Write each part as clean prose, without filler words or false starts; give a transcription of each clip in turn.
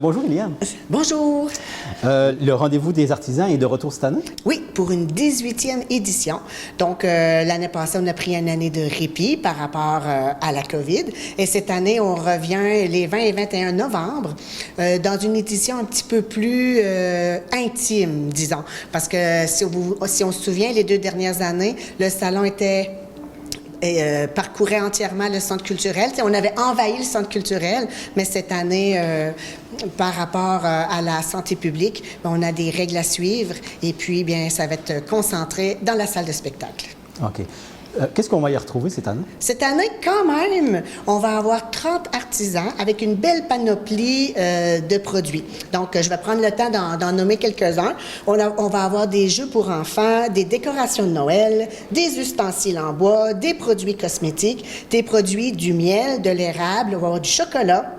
Bonjour Eliane. Bonjour. Le rendez-vous des artisans est de retour cette année? Oui, pour une 18e édition. Donc, l'année passée, on a pris une année de répit par rapport à la COVID. Et cette année, on revient les 20 et 21 novembre dans une édition un petit peu plus intime, disons. Parce que si on se souvient, les 2 dernières années, le salon était... parcourait entièrement le centre culturel. On avait envahi le centre culturel, mais cette année, par rapport à la santé publique, on a des règles à suivre et puis, bien, ça va être concentré dans la salle de spectacle. OK. Qu'est-ce qu'on va y retrouver cette année? Cette année, quand même, on va avoir 30 artisans avec une belle panoplie de produits. Donc, je vais prendre le temps d'en nommer quelques-uns. On va avoir des jeux pour enfants, des décorations de Noël, des ustensiles en bois, des produits cosmétiques, des produits du miel, de l'érable, on va avoir du chocolat,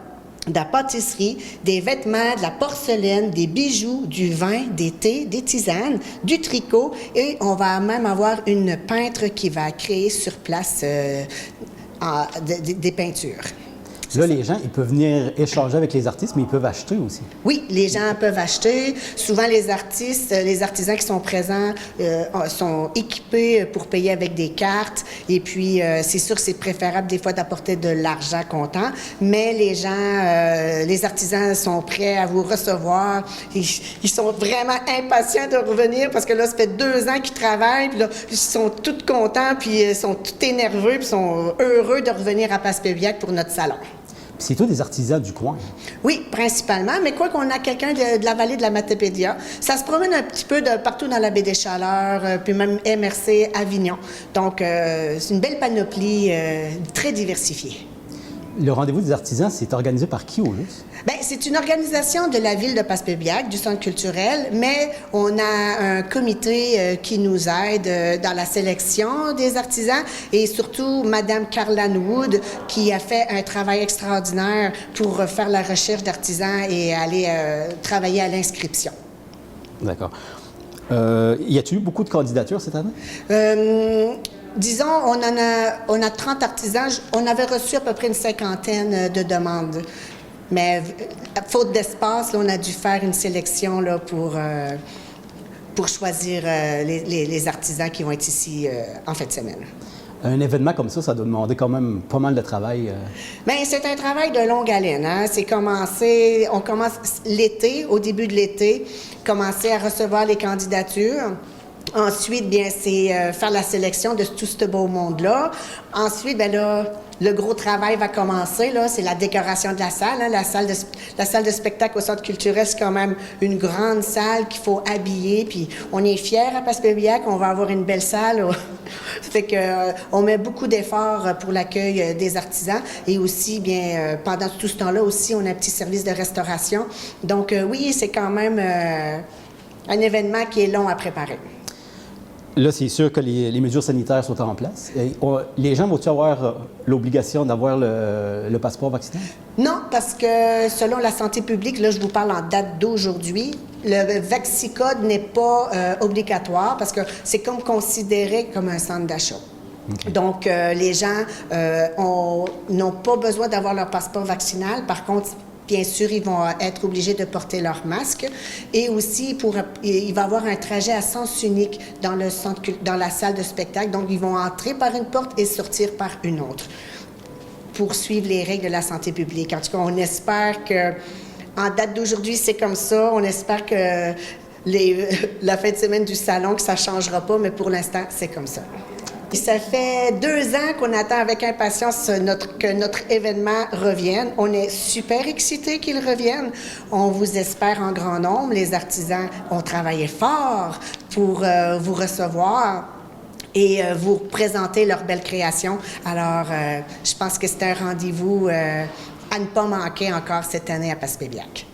de la pâtisserie, des vêtements, de la porcelaine, des bijoux, du vin, des thés, des tisanes, du tricot et on va même avoir une peintre qui va créer sur place des peintures. Là, les gens, ils peuvent venir échanger avec les artistes, mais ils peuvent acheter aussi. Oui, les gens peuvent acheter. Souvent, les artistes, les artisans qui sont présents sont équipés pour payer avec des cartes. Et puis, c'est sûr que c'est préférable des fois d'apporter de l'argent comptant. Mais les gens, les artisans sont prêts à vous recevoir. Ils sont vraiment impatients de revenir parce que là, ça fait 2 ans qu'ils travaillent. Puis là, ils sont tous contents, puis ils sont tous énervés, puis ils sont heureux de revenir à Passepébiac pour notre salon. C'est tous des artisans du coin. Oui, principalement, mais quoi qu'on a quelqu'un de la vallée de la Matapédia, ça se promène un petit peu de partout dans la baie des Chaleurs, puis même MRC Avignon. Donc, c'est une belle panoplie très diversifiée. Le rendez-vous des artisans, c'est organisé par qui au juste? Bien, c'est une organisation de la ville de Passepébiac, du centre culturel, mais on a un comité qui nous aide dans la sélection des artisans et surtout Madame Carlan Wood qui a fait un travail extraordinaire pour faire la recherche d'artisans et aller travailler à l'inscription. D'accord. Y a-t-il eu beaucoup de candidatures cette année? Disons, on a 30 artisans. On avait reçu à peu près une 50aine de demandes. Mais faute d'espace, là, on a dû faire une sélection là, pour choisir les artisans qui vont être ici en fin de semaine. Un événement comme ça doit demander quand même pas mal de travail. Bien, c'est un travail de longue haleine. Hein? On commence l'été, au début de l'été, commencer à recevoir les candidatures. Ensuite, bien, c'est faire la sélection de tout ce beau monde-là. Ensuite, bien là, le gros travail va commencer, là, c'est la décoration de la salle. Hein. La salle de spectacle au centre culturel, c'est quand même une grande salle qu'il faut habiller. Puis on est fiers à Passepébiac, on va avoir une belle salle. Ça fait que on met beaucoup d'efforts pour l'accueil des artisans. Et aussi, bien, pendant tout ce temps-là aussi, on a un petit service de restauration. Donc oui, c'est quand même un événement qui est long à préparer. Là, c'est sûr que les mesures sanitaires sont en place. Et les gens vont-ils avoir l'obligation d'avoir le passeport vaccinal? Non, parce que selon la santé publique, là, je vous parle en date d'aujourd'hui, le Vaxicode n'est pas obligatoire parce que c'est comme considéré comme un centre d'achat. Okay. Donc, les gens n'ont pas besoin d'avoir leur passeport vaccinal. Par contre, bien sûr, ils vont être obligés de porter leur masque. Et aussi, il va y avoir un trajet à sens unique dans la salle de spectacle. Donc, ils vont entrer par une porte et sortir par une autre pour suivre les règles de la santé publique. En tout cas, on espère que, en date d'aujourd'hui, c'est comme ça. On espère que la fin de semaine du salon, que ça ne changera pas, mais pour l'instant, c'est comme ça. Et ça fait 2 ans qu'on attend avec impatience que notre événement revienne. On est super excités qu'il revienne. On vous espère en grand nombre. Les artisans ont travaillé fort pour vous recevoir et vous présenter leurs belles créations. Alors, je pense que c'est un rendez-vous à ne pas manquer encore cette année à Passepébiac.